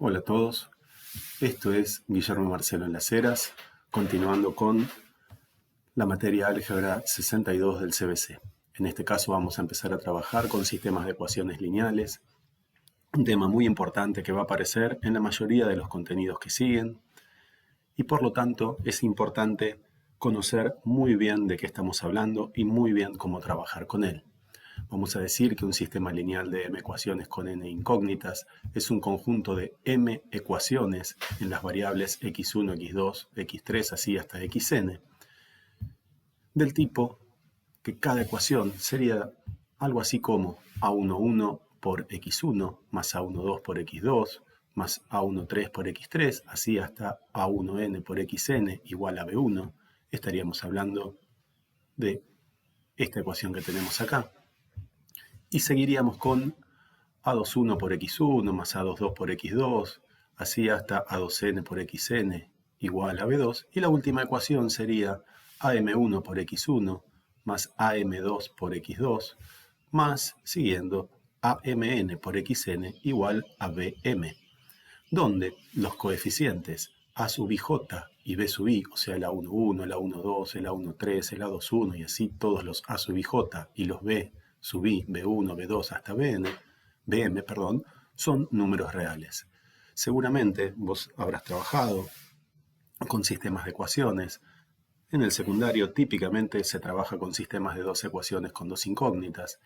Hola a todos, esto es Guillermo Marcelo en las Heras, continuando con la materia álgebra 62 del CBC. En este caso vamos a empezar a trabajar con sistemas de ecuaciones lineales, un tema muy importante que va a aparecer en la mayoría de los contenidos que siguen, y por lo tanto es importante conocer muy bien de qué estamos hablando y muy bien cómo trabajar con él. Vamos a decir que un sistema lineal de m ecuaciones con n incógnitas es un conjunto de m ecuaciones en las variables x1, x2, x3, así hasta xn, del tipo que cada ecuación sería algo así como a11 por x1 más a12 por x2 más a13 por x3, así hasta a1n por xn igual a b1. Estaríamos hablando de esta ecuación que tenemos acá. Y seguiríamos con a21 por x1 más a22 por x2, así hasta a2n por xn igual a b2. Y la última ecuación sería am1 por x1 más am2 por x2, más, siguiendo, amn por xn igual a bm, donde los coeficientes a sub ij y b sub i, o sea, el a11, el a12, el a13, el a21 y así todos los a sub ij y los b sub i, b1, b2 hasta bm, son números reales. Seguramente vos habrás trabajado con sistemas de ecuaciones. En el secundario típicamente se trabaja con sistemas de dos ecuaciones con dos incógnitas,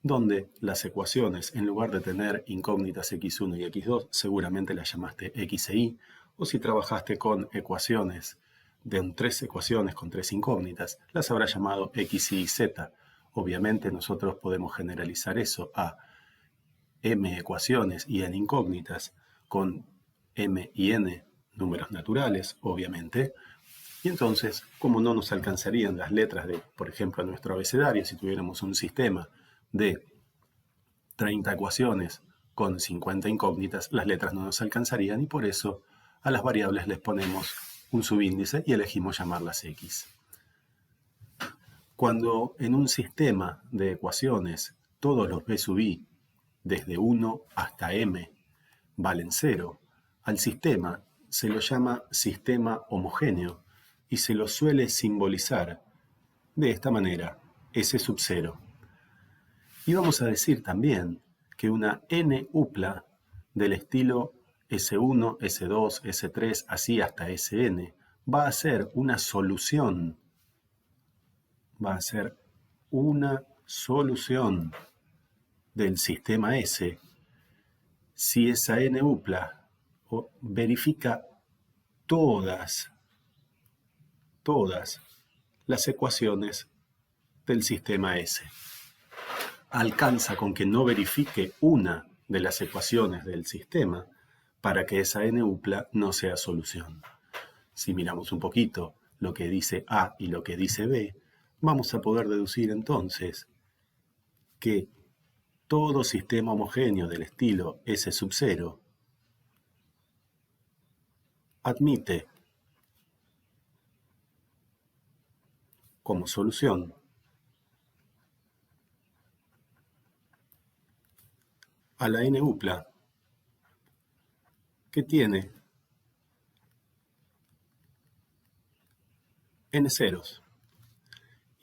donde las ecuaciones, en lugar de tener incógnitas x1 y x2, seguramente las llamaste x e y, o si trabajaste con ecuaciones de tres ecuaciones con tres incógnitas, las habrás llamado x, y, z. Obviamente nosotros podemos generalizar eso a m ecuaciones y n incógnitas con m y n números naturales, obviamente. Y entonces, como no nos alcanzarían las letras de, por ejemplo, nuestro abecedario, si tuviéramos un sistema de 30 ecuaciones con 50 incógnitas, las letras no nos alcanzarían y por eso a las variables les ponemos un subíndice y elegimos llamarlas x. Cuando en un sistema de ecuaciones todos los b sub i, desde 1 hasta m, valen 0, al sistema se lo llama sistema homogéneo y se lo suele simbolizar de esta manera, S sub 0. Y vamos a decir también que una n-upla del estilo S1, S2, S3, así hasta Sn, va a ser una solución. Va a ser una solución del sistema S si esa n-upla verifica todas las ecuaciones del sistema S. Alcanza con que no verifique una de las ecuaciones del sistema para que esa n-upla no sea solución. Si miramos un poquito lo que dice A y lo que dice B, vamos a poder deducir entonces que todo sistema homogéneo del estilo S sub 0 admite como solución a la n-upla que tiene n ceros.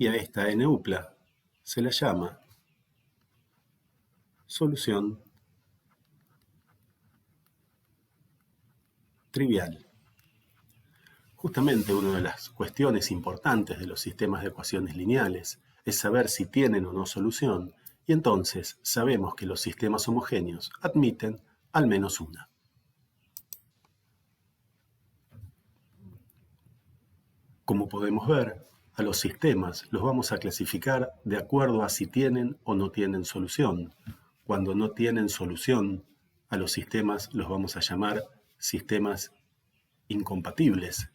Y a esta n-upla se la llama solución trivial. Justamente una de las cuestiones importantes de los sistemas de ecuaciones lineales es saber si tienen o no solución, y entonces sabemos que los sistemas homogéneos admiten al menos una. Como podemos ver, a los sistemas los vamos a clasificar de acuerdo a si tienen o no tienen solución. Cuando no tienen solución, a los sistemas los vamos a llamar sistemas incompatibles.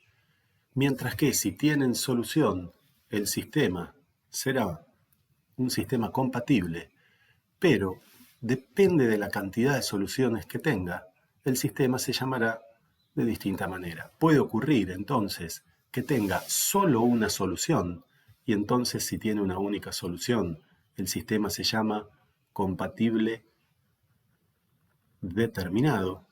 Mientras que si tienen solución, el sistema será un sistema compatible, pero depende de la cantidad de soluciones que tenga, el sistema se llamará de distinta manera. Puede ocurrir entonces que tenga solo una solución, y entonces si tiene una única solución, el sistema se llama compatible determinado.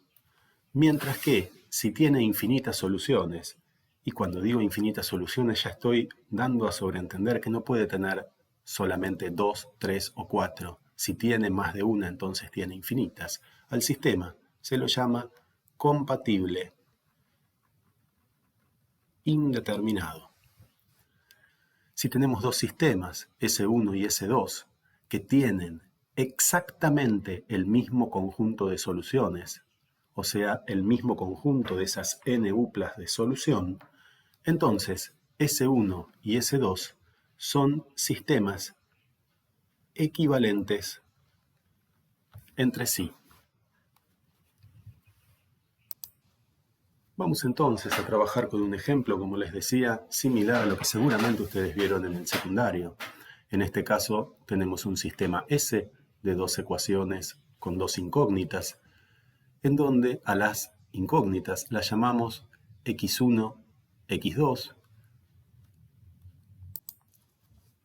Mientras que si tiene infinitas soluciones, y cuando digo infinitas soluciones ya estoy dando a sobreentender que no puede tener solamente 2, 3 o 4. Si tiene más de una, entonces tiene infinitas. Al sistema se lo llama compatible indeterminado. Si tenemos dos sistemas, S1 y S2, que tienen exactamente el mismo conjunto de soluciones, o sea, el mismo conjunto de esas n uplas de solución, entonces S1 y S2 son sistemas equivalentes entre sí. Vamos entonces a trabajar con un ejemplo, como les decía, similar a lo que seguramente ustedes vieron en el secundario. En este caso tenemos un sistema S de dos ecuaciones con dos incógnitas, en donde a las incógnitas las llamamos x1, x2,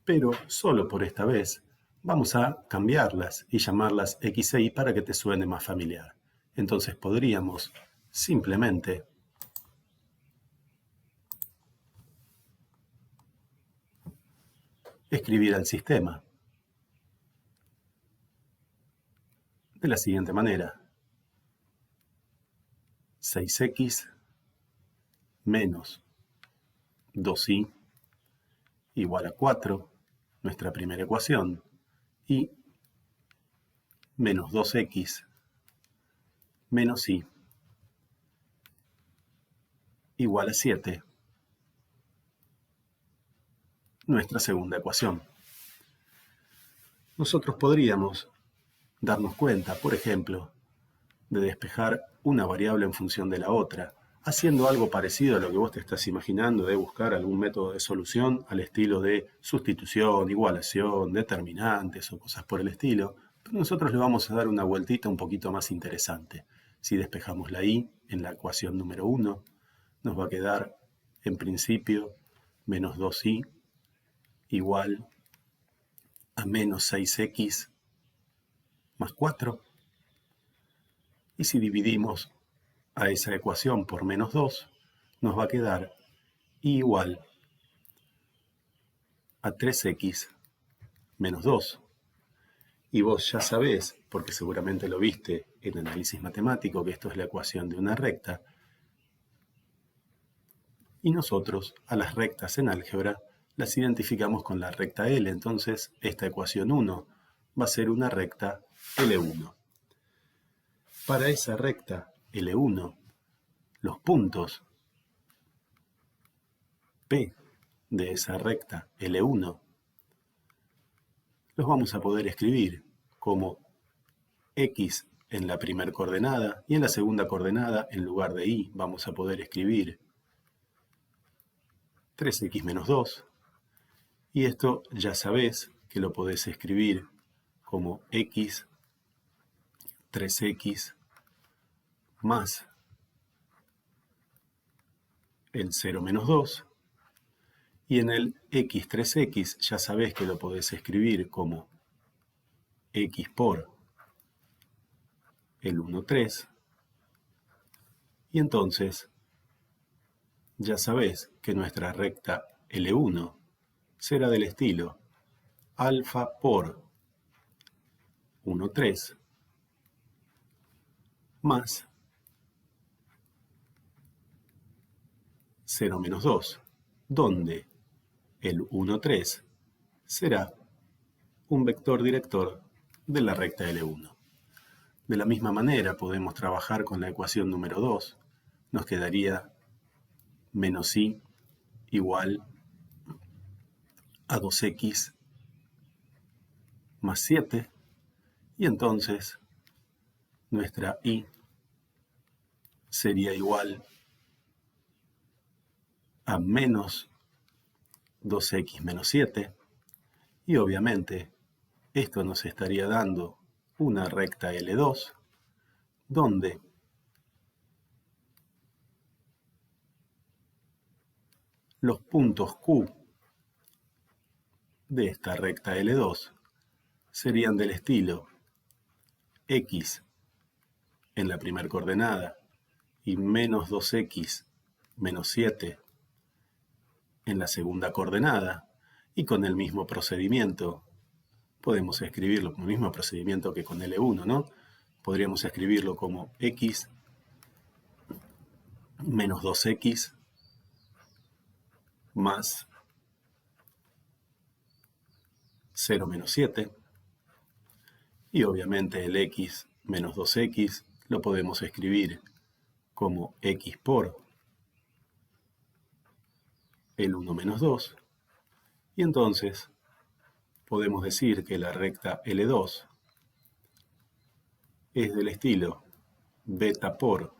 pero solo por esta vez vamos a cambiarlas y llamarlas x e y para que te suene más familiar. Entonces podríamos simplemente escribir al sistema de la siguiente manera: 6x menos 2y igual a 4, nuestra primera ecuación, y menos 2x menos y igual a 7, nuestra segunda ecuación. Nosotros podríamos darnos cuenta, por ejemplo, de despejar una variable en función de la otra, haciendo algo parecido a lo que vos te estás imaginando de buscar algún método de solución al estilo de sustitución, igualación, determinantes o cosas por el estilo, pero nosotros le vamos a dar una vueltita un poquito más interesante. Si despejamos la y en la ecuación número 1, nos va a quedar, en principio, menos 2y igual a menos 6x más 4. Y si dividimos a esa ecuación por menos 2, nos va a quedar y igual a 3x menos 2. Y vos ya sabés, porque seguramente lo viste en análisis matemático, que esto es la ecuación de una recta. Y nosotros a las rectas en álgebra las identificamos con la recta L. Entonces esta ecuación 1 va a ser una recta L1. Para esa recta L1, los puntos P de esa recta L1 los vamos a poder escribir como x en la primera coordenada y en la segunda coordenada, en lugar de y, vamos a poder escribir 3x menos 2. Y esto ya sabés que lo podés escribir como x 3x más el 0 menos 2. Y en el x3x ya sabés que lo podés escribir como x por el 1, 3. Y entonces ya sabés que nuestra recta L1 será del estilo alfa por 1, 3 más 0 menos 2, donde el 1, 3 será un vector director de la recta L1. De la misma manera podemos trabajar con la ecuación número 2. Nos quedaría menos y igual a 2x más 7. Y entonces nuestra y sería igual a menos 2x menos 7. Y obviamente esto nos estaría dando una recta L2, donde los puntos Q de esta recta L2 serían del estilo x en la primera coordenada y menos 2x menos 7 en la segunda coordenada, y con el mismo procedimiento podemos escribirlo con el mismo procedimiento que con L1, ¿no? Podríamos escribirlo como x menos 2x más 0 menos 7. Y obviamente el x menos 2x lo podemos escribir como x por el 1 menos 2. Y entonces podemos decir que la recta L2 es del estilo beta por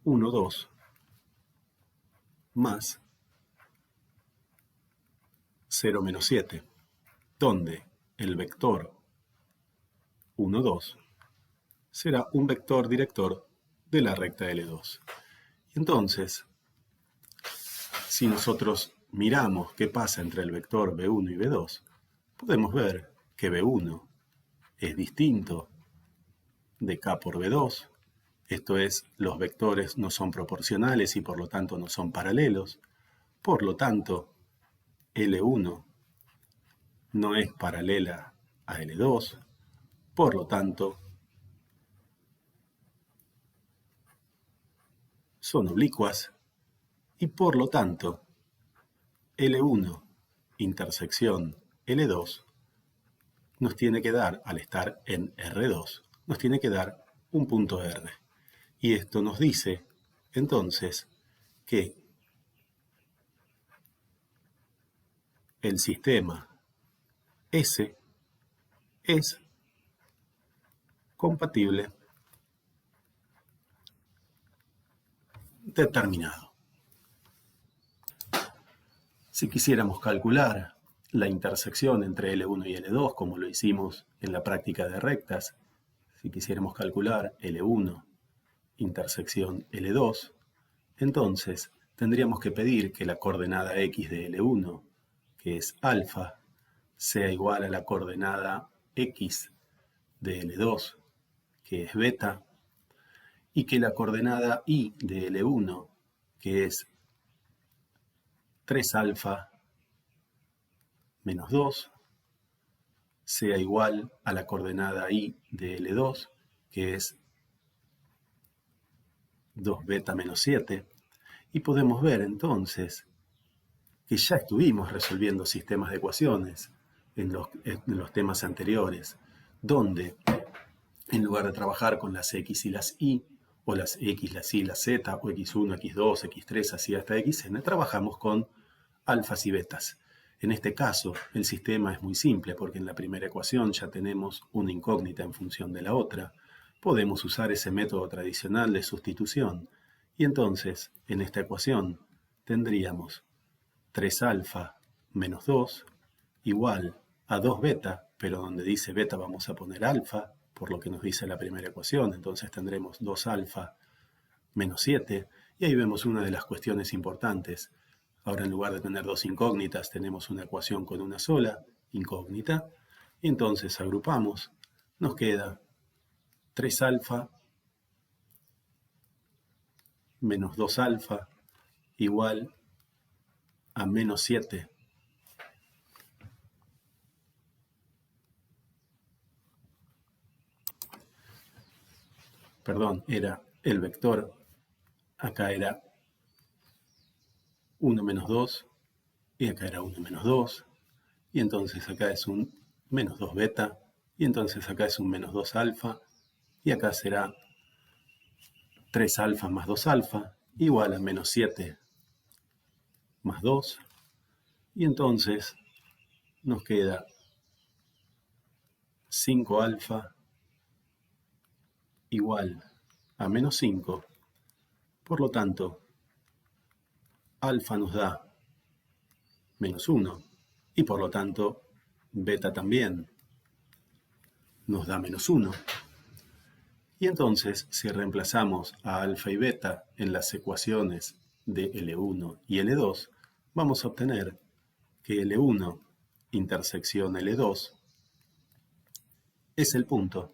1, 2 más 0 menos 7, donde el vector 1, 2 será un vector director de la recta L2. Entonces, si nosotros miramos qué pasa entre el vector B1 y B2, podemos ver que B1 es distinto de K por B2, esto es, los vectores no son proporcionales y por lo tanto no son paralelos, por lo tanto, L1 no es paralela a L2, por lo tanto, son oblicuas y por lo tanto, L1 intersección L2 nos tiene que dar, al estar en R2, nos tiene que dar un punto R. Y esto nos dice, entonces, que el sistema S es compatible determinado. Si quisiéramos calcular la intersección entre L1 y L2, como lo hicimos en la práctica de rectas, si quisiéramos calcular L1 intersección L2, entonces tendríamos que pedir que la coordenada x de L1, que es alfa, sea igual a la coordenada x de L2, que es beta, y que la coordenada y de L1, que es 3 alfa menos 2, sea igual a la coordenada y de L2, que es 2 beta menos 7, y podemos ver entonces que ya estuvimos resolviendo sistemas de ecuaciones en los temas anteriores, donde en lugar de trabajar con las x y las y, o las x, las y, las z, o x1, x2, x3, así hasta xn, trabajamos con alfas y betas. En este caso, el sistema es muy simple porque en la primera ecuación ya tenemos una incógnita en función de la otra. Podemos usar ese método tradicional de sustitución. Y entonces, en esta ecuación, tendríamos 3 alfa menos 2 igual a 2 beta, pero donde dice beta vamos a poner alfa, por lo que nos dice la primera ecuación. Entonces tendremos 2 alfa menos 7, y ahí vemos una de las cuestiones importantes. Ahora, en lugar de tener dos incógnitas, tenemos una ecuación con una sola incógnita. Y entonces agrupamos. Nos queda 3 alfa menos 2 alfa igual a menos 7. Perdón, era el vector. Acá era 1 menos 2. Y acá era 1 menos 2. Y entonces acá es un menos 2 beta. Y entonces acá es un menos 2 alfa. Y acá será 3 alfa más 2 alfa igual a menos 7 más 2. Y entonces nos queda 5 alfa igual a menos 5. Por lo tanto, alfa nos da menos 1. Y por lo tanto, beta también nos da menos 1. Y entonces, si reemplazamos a alfa y beta en las ecuaciones de L1 y L2, vamos a obtener que L1 intersección L2 es el punto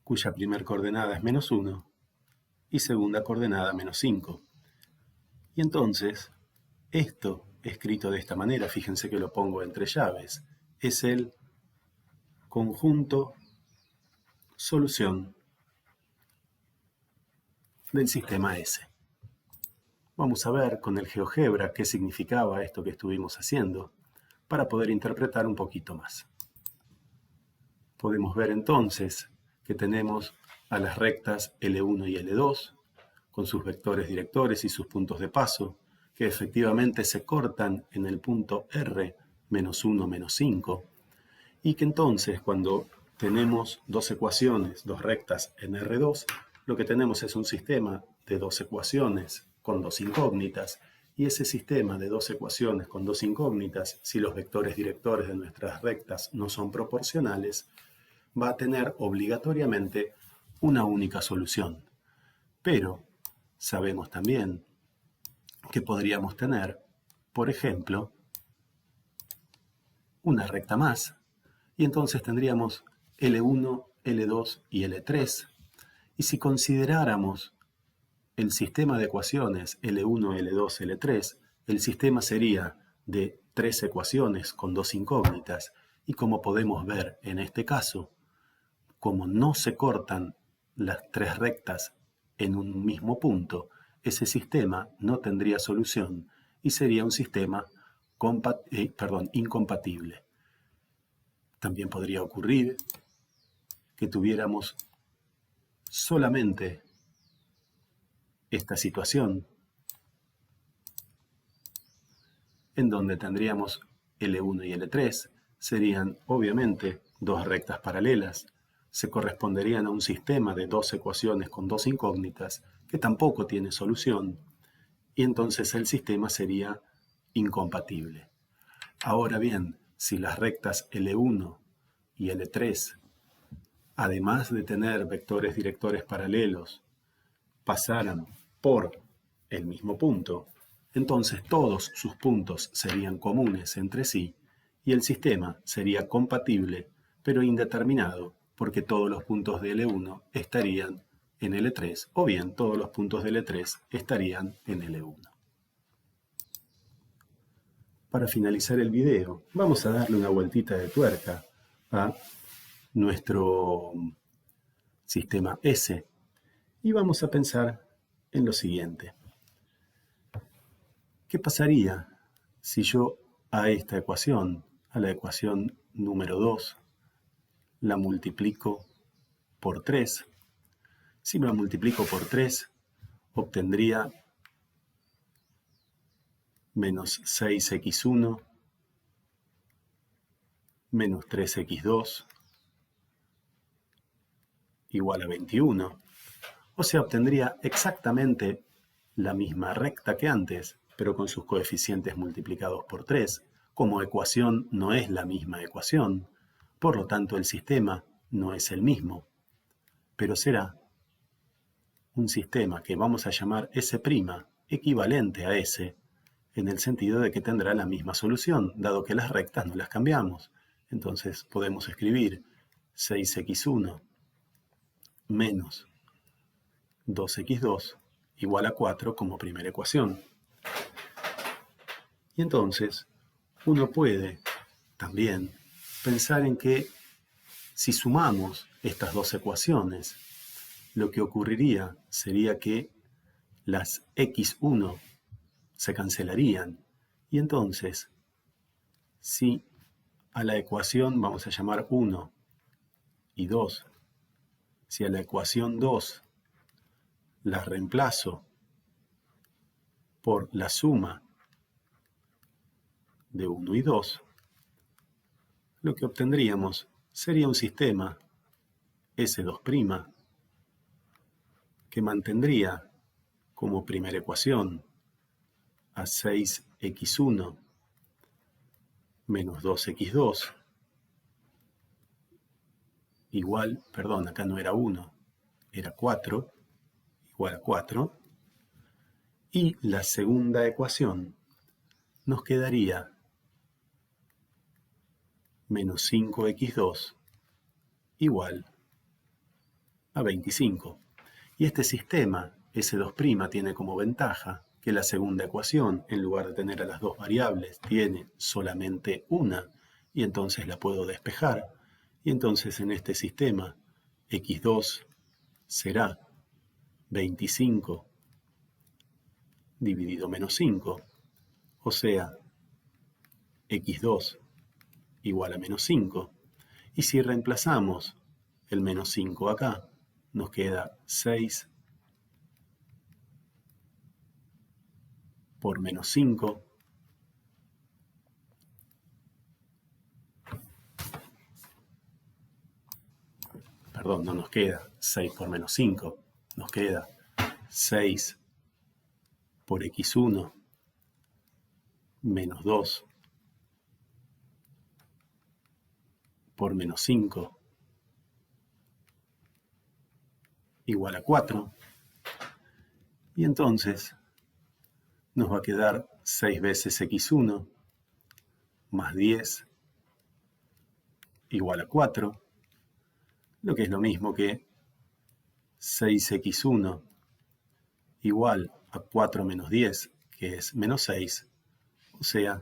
cuya primera coordenada es -1 y segunda coordenada -5. Y entonces, esto escrito de esta manera, fíjense que lo pongo entre llaves, es el conjunto solución del sistema S. Vamos a ver con el GeoGebra qué significaba esto que estuvimos haciendo para poder interpretar un poquito más. Podemos ver entonces que tenemos a las rectas L1 y L2 con sus vectores directores y sus puntos de paso, que efectivamente se cortan en el punto R, -1, -5, y que entonces cuando tenemos dos ecuaciones, dos rectas en R2, lo que tenemos es un sistema de dos ecuaciones con dos incógnitas, y ese sistema de dos ecuaciones con dos incógnitas, si los vectores directores de nuestras rectas no son proporcionales, va a tener obligatoriamente una única solución. Pero sabemos también que podríamos tener, por ejemplo, una recta más, y entonces tendríamos L1, L2 y L3, y si consideráramos el sistema de ecuaciones L1, L2, L3, el sistema sería de tres ecuaciones con dos incógnitas, y como podemos ver en este caso, como no se cortan las tres rectas en un mismo punto, ese sistema no tendría solución y sería un sistema incompatible. También podría ocurrir que tuviéramos solamente esta situación en donde tendríamos L1 y L3, serían obviamente dos rectas paralelas, se corresponderían a un sistema de dos ecuaciones con dos incógnitas que tampoco tiene solución, y entonces el sistema sería incompatible. Ahora bien, si las rectas L1 y L3, además de tener vectores directores paralelos, pasaran por el mismo punto, entonces todos sus puntos serían comunes entre sí y el sistema sería compatible, pero indeterminado, porque todos los puntos de L1 estarían en L3 o bien todos los puntos de L3 estarían en L1. Para finalizar el video, vamos a darle una vueltita de tuerca a nuestro sistema S y vamos a pensar en lo siguiente. ¿Qué pasaría si yo a esta ecuación, a la ecuación número 2, la multiplico por 3? Si me la multiplico por 3, obtendría menos 6x1 menos 3x2 igual a 21. O sea, obtendría exactamente la misma recta que antes, pero con sus coeficientes multiplicados por 3. Como ecuación no es la misma ecuación, por lo tanto el sistema no es el mismo, pero será un sistema que vamos a llamar S' equivalente a S, en el sentido de que tendrá la misma solución, dado que las rectas no las cambiamos. Entonces podemos escribir 6x1 menos 2x2 igual a 4 como primera ecuación. Y entonces uno puede también pensar en que si sumamos estas dos ecuaciones, lo que ocurriría sería que las x1 se cancelarían. Y entonces, si a la ecuación vamos a llamar 1 y 2, si a la ecuación 2 la reemplazo por la suma de 1 y 2, lo que obtendríamos sería un sistema S2' que mantendría como primera ecuación a 6x1 menos 2x2 igual, perdón, acá no era 1, era 4, igual a 4, y la segunda ecuación nos quedaría menos 5x2 igual a 25. Y este sistema, S2', tiene como ventaja que la segunda ecuación, en lugar de tener a las dos variables, tiene solamente una, y entonces la puedo despejar. Y entonces en este sistema, x2 será 25 dividido menos 5, o sea, x2 igual a menos 5. Y si reemplazamos el menos 5 acá, nos queda 6 por menos 5. Perdón, no nos queda 6 por menos 5. Nos queda 6 por x1 menos 2 por menos 5 igual a 4. Y entonces nos va a quedar 6 veces x1 más 10 igual a 4, lo que es lo mismo que 6x1 igual a 4 menos 10, que es menos 6, o sea,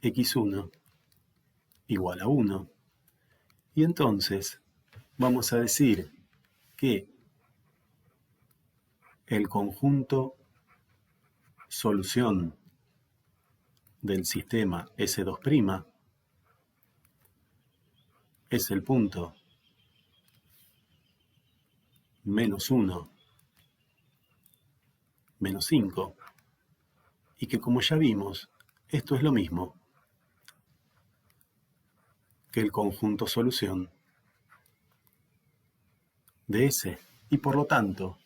x1 igual a 1. Y entonces vamos a decir que el conjunto solución del sistema S2' es el punto menos 1, menos 5, y que como ya vimos, esto es lo mismo que el conjunto solución de S, y por lo tanto,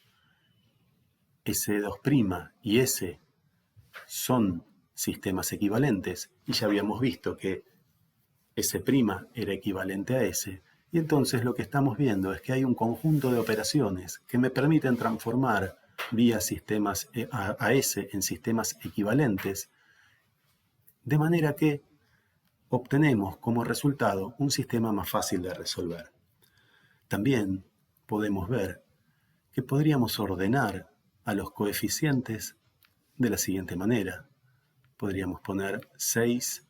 S2' y S son sistemas equivalentes, y ya habíamos visto que S' era equivalente a S, y entonces lo que estamos viendo es que hay un conjunto de operaciones que me permiten transformar vía sistemas a S en sistemas equivalentes, de manera que obtenemos como resultado un sistema más fácil de resolver. También podemos ver que podríamos ordenar a los coeficientes de la siguiente manera. Podríamos poner 6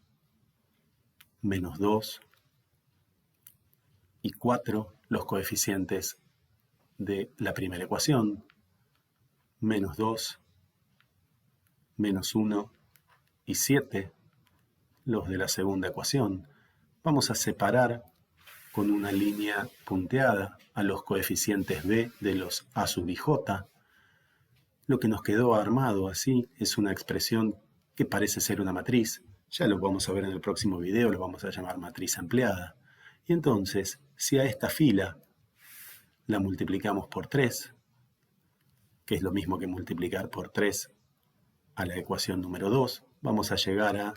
menos 2 y 4, los coeficientes de la primera ecuación, menos 2, menos 1 y 7, los de la segunda ecuación. Vamos a separar con una línea punteada a los coeficientes b de los a sub i j. Lo que nos quedó armado así es una expresión que parece ser una matriz. Ya lo vamos a ver en el próximo video, lo vamos a llamar matriz ampliada. Y entonces, si a esta fila la multiplicamos por 3, que es lo mismo que multiplicar por 3 a la ecuación número 2, vamos a llegar a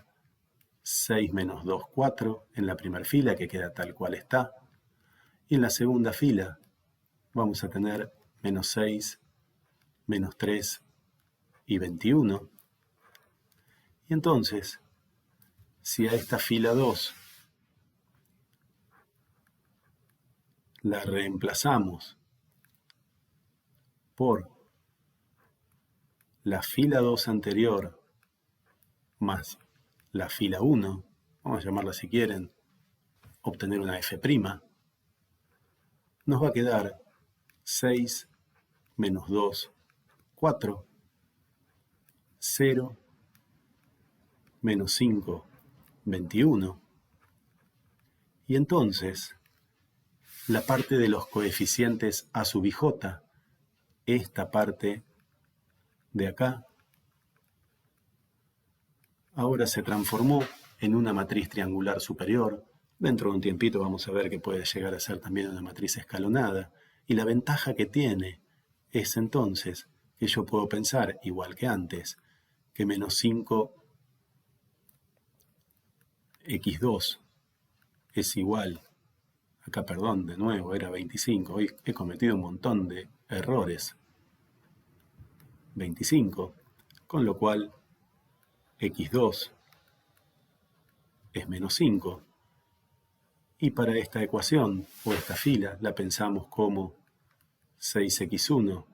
6 menos 2, 4 en la primera fila, que queda tal cual está. Y en la segunda fila vamos a tener menos 6, menos 3 y 21. Y entonces, si a esta fila 2 la reemplazamos por la fila 2 anterior más la fila 1, vamos a llamarla si quieren, obtener una f', nos va a quedar 6 menos 2, 4, 0, menos 5, 21. Y entonces, la parte de los coeficientes a sub i j, esta parte de acá, ahora se transformó en una matriz triangular superior. Dentro de un tiempito vamos a ver que puede llegar a ser también una matriz escalonada. Y la ventaja que tiene es entonces que yo puedo pensar, igual que antes, que menos 5 x2 es igual, acá perdón, de nuevo era 25, hoy he cometido un montón de errores, 25, con lo cual x2 es menos 5, y para esta ecuación o esta fila la pensamos como 6x1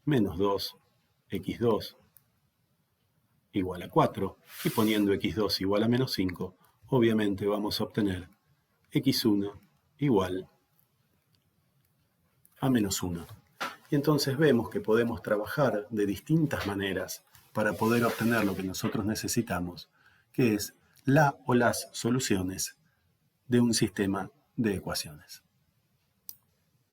menos 2x2 igual a 4. Y poniendo x2 igual a menos 5, obviamente vamos a obtener x1 igual a menos 1. Y entonces vemos que podemos trabajar de distintas maneras para poder obtener lo que nosotros necesitamos, que es la o las soluciones de un sistema de ecuaciones.